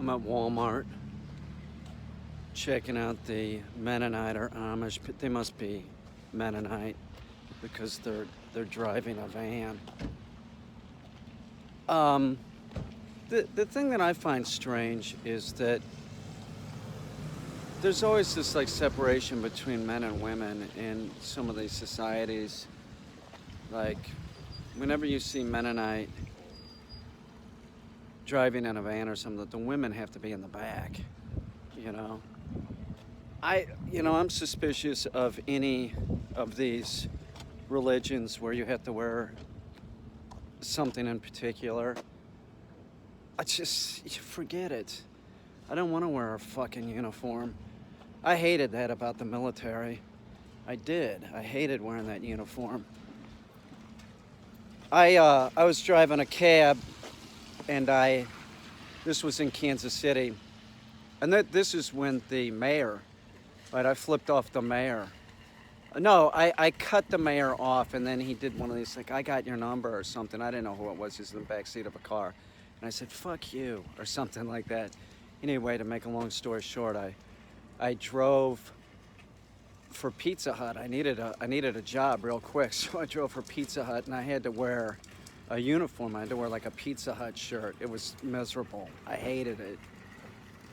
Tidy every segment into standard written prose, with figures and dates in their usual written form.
I'm at Walmart checking out the Mennonite or Amish. They must be Mennonite because they're driving a van. The thing that I find strange is that there's always this like separation between men and women in some of these societies. Like whenever you see Mennonite driving in a van or something, the women have to be in the back, you know. I'm suspicious of any of these religions where you have to wear something in particular. You forget it. I don't want to wear a fucking uniform. I hated that about the military. I did. I hated wearing that uniform. I was driving a cab, and this was in Kansas City, and this is when the mayor, right? I flipped off the mayor. No, I cut the mayor off, and then he did one of these, like, I got your number or something. I didn't know who it was. He was in the back seat of a car. And I said, fuck you, or something like that. Anyway, to make a long story short, I drove for Pizza Hut. I needed a job real quick, so I drove for Pizza Hut, and I had to wear a uniform. I had to wear like a Pizza Hut shirt. It was miserable. I hated it.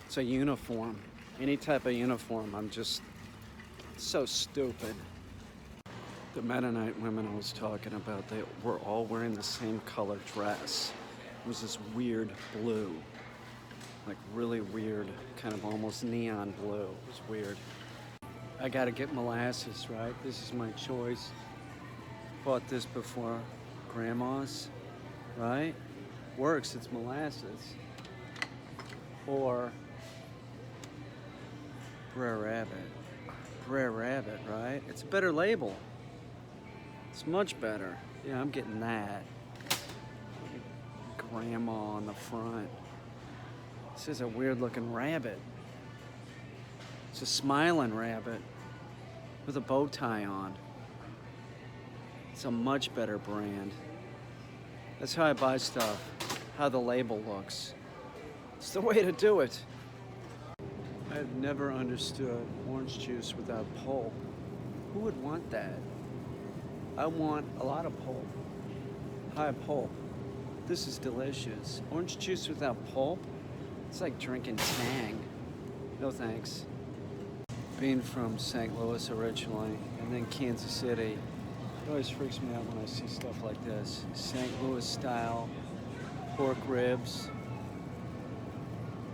It's a uniform. Any type of uniform, I'm just so stupid. The Mennonite women I was talking about, they were all wearing the same color dress. It was this weird blue, like really weird, kind of almost neon blue. It was weird. I gotta get molasses, right? This is my choice. Bought this before Grandma's, right? Works, it's molasses. Or Brer Rabbit. Brer Rabbit, right? It's a better label. It's much better. Yeah, I'm getting that. Grandma on the front. This is a weird looking rabbit. It's a smiling rabbit with a bow tie on. It's a much better brand. That's how I buy stuff, how the label looks. It's the way to do it. I've never understood orange juice without pulp. Who would want that? I want a lot of pulp. High pulp. This is delicious. Orange juice without pulp? It's like drinking Tang. No thanks. Being from St. Louis originally, and then Kansas City, it always freaks me out when I see stuff like this. St. Louis style pork ribs.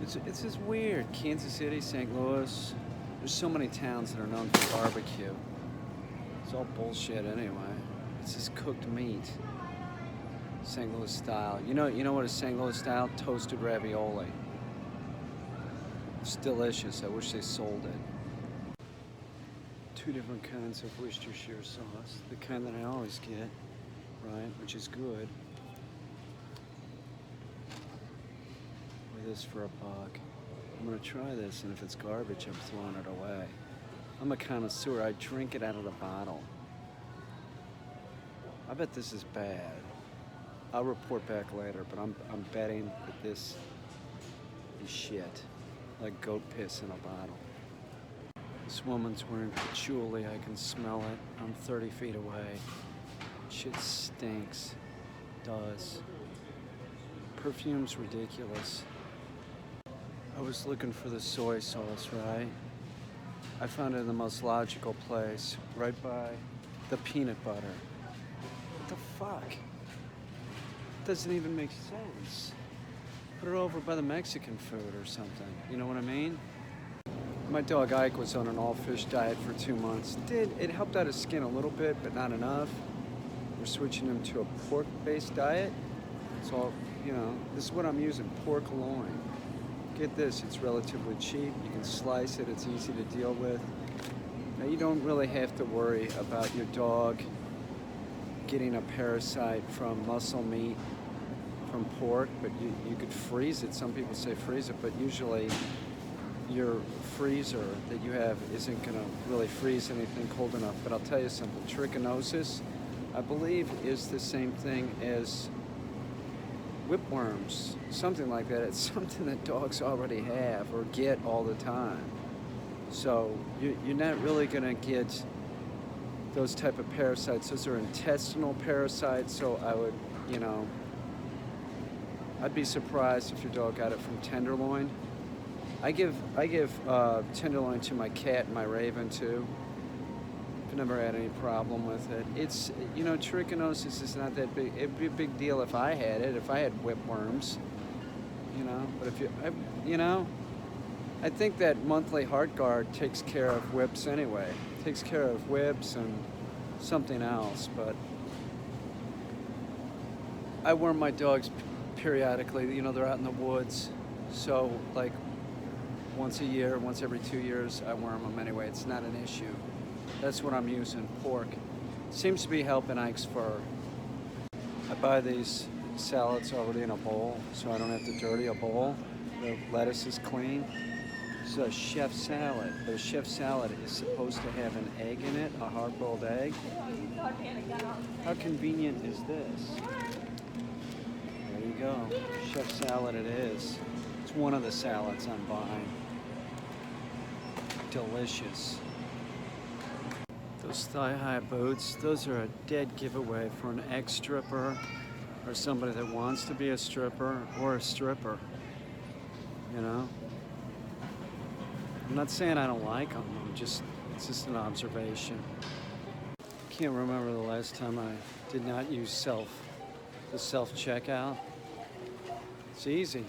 It's just weird. Kansas City, St. Louis. There's so many towns that are known for barbecue. It's all bullshit anyway. It's just cooked meat. St. Louis style. You know what is St. Louis style? Toasted ravioli. It's delicious. I wish they sold it. Two different kinds of Worcestershire sauce. The kind that I always get, right? Which is good. Or this for $1. I'm gonna try this, and if it's garbage, I'm throwing it away. I'm a connoisseur. I drink it out of the bottle. I bet this is bad. I'll report back later, but I'm betting that this is shit. Like goat piss in a bottle. This woman's wearing patchouli. I can smell it. I'm 30 feet away. Shit stinks. Does. Perfume's ridiculous. I was looking for the soy sauce, right? I found it in the most logical place, right by the peanut butter. What the fuck? It doesn't even make sense. Put it over by the Mexican food or something. You know what I mean? My dog Ike was on an all-fish diet for 2 months. It helped out his skin a little bit, but not enough. We're switching him to a pork-based diet. So, this is what I'm using, pork loin. Get this, it's relatively cheap. You can slice it, it's easy to deal with. Now, you don't really have to worry about your dog getting a parasite from muscle meat from pork, but you could freeze it. Some people say freeze it, but usually your freezer that you have isn't gonna really freeze anything cold enough. But I'll tell you something, trichinosis, I believe, is the same thing as whipworms, something like that. It's something that dogs already have or get all the time. So you're not really going to get those type of parasites. Those are intestinal parasites, so I would, I'd be surprised if your dog got it from tenderloin. I give tenderloin to my cat and my raven too. I've never had any problem with it. It's, trichinosis is not that big. It'd be a big deal if I had it, if I had whipworms, But if I think that monthly Heart Guard takes care of whips anyway. Takes care of whips and something else, but I worm my dogs periodically. They're out in the woods, so like once a year, once every 2 years, I worm them anyway. It's not an issue. That's what I'm using, pork. Seems to be helping Ike's fur. I buy these salads already in a bowl, so I don't have to dirty a bowl. The lettuce is clean. It's a chef salad, but a chef salad is supposed to have an egg in it, a hard-boiled egg. How convenient is this? There you go. Chef salad it is. It's one of the salads I'm buying. Delicious. Those thigh-high boots, those are a dead giveaway for an ex-stripper or somebody that wants to be a stripper or a stripper, I'm not saying I don't like them, it's just an observation. Can't remember the last time I did not use the self-checkout. It's easy,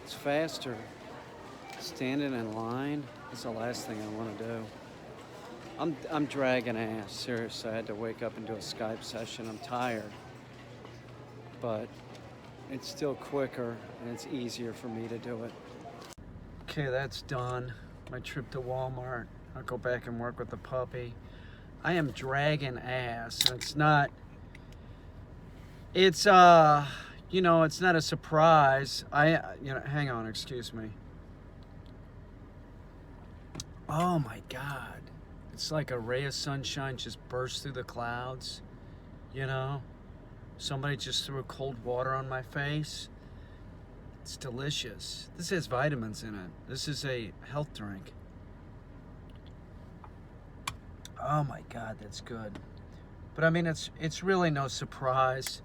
it's faster. Standing in line is the last thing I want to do. I'm dragging ass, seriously. I had to wake up and do a Skype session. I'm tired. But it's still quicker and it's easier for me to do it. Okay, that's done. My trip to Walmart. I'll go back and work with the puppy. I am dragging ass, and it's not it's not a surprise. Hang on, excuse me. Oh my God. It's like a ray of sunshine just burst through the clouds, Somebody just threw cold water on my face. It's delicious. This has vitamins in it. This is a health drink. Oh my God, that's good. But I mean, it's really no surprise.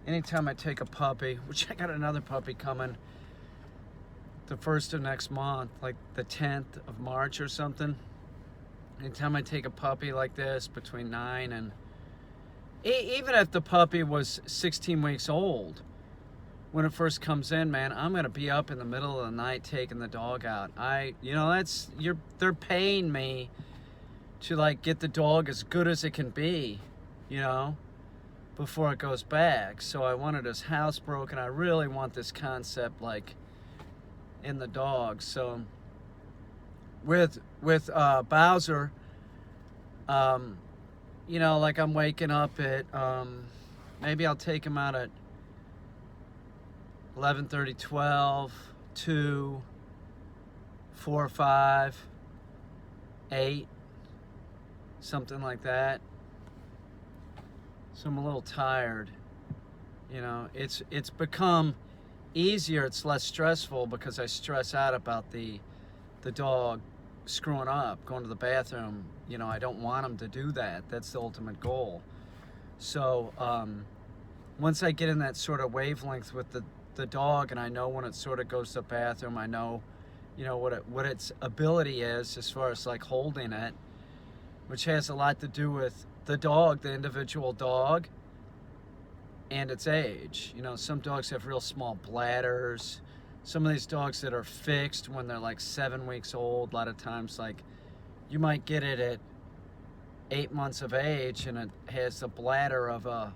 Anytime I take a puppy, which I got another puppy coming the 1st of next month, like the 10th of March or something. Anytime I take a puppy like this, between 9 and... Even if the puppy was 16 weeks old, when it first comes in, man, I'm going to be up in the middle of the night taking the dog out. They're paying me to, like, get the dog as good as it can be, before it goes back. So I wanted his housebroken. I really want this concept, like, in the dog. So with Bowser, like I'm waking up at, maybe I'll take him out at 11:30, 12, 2, 4, 5, 8, something like that. So I'm a little tired. It's become easier. It's less stressful because I stress out about the dog screwing up, going to the bathroom. I don't want him to do that. That's the ultimate goal. So once I get in that sort of wavelength with the dog, and I know when it sort of goes to the bathroom, I know, what its ability is as far as like holding it, which has a lot to do with the dog, the individual dog, and its age. Some dogs have real small bladders. Some of these dogs that are fixed when they're like 7 weeks old, a lot of times, like, you might get it at 8 months of age and it has the bladder of a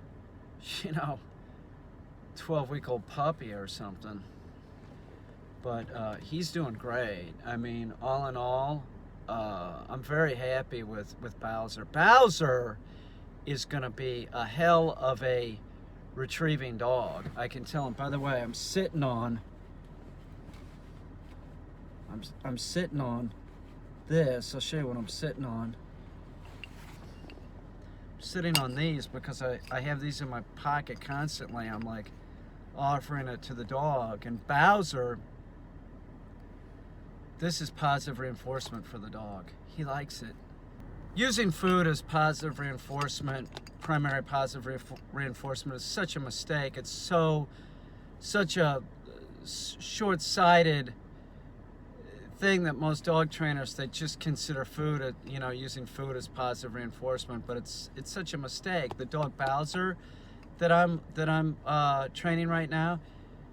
12-week-old puppy or something. But he's doing great. I mean, all in all, I'm very happy with Bowser. Bowser is going to be a hell of a retrieving dog. I can tell him. By the way, I'm sitting on this. I'll show you what I'm sitting on. I'm sitting on these because I have these in my pocket constantly. I'm like, offering it to the dog. And Bowser, this is positive reinforcement for the dog. He likes it. Using food as positive reinforcement, primary positive reinforcement, is such a mistake. It's such a short-sighted thing that most dog trainers, they just consider food, using food as positive reinforcement, but it's such a mistake. The dog Bowser that I'm training right now,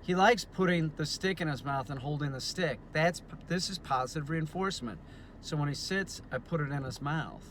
he likes putting the stick in his mouth and holding the stick. This is positive reinforcement. So when he sits, I put it in his mouth.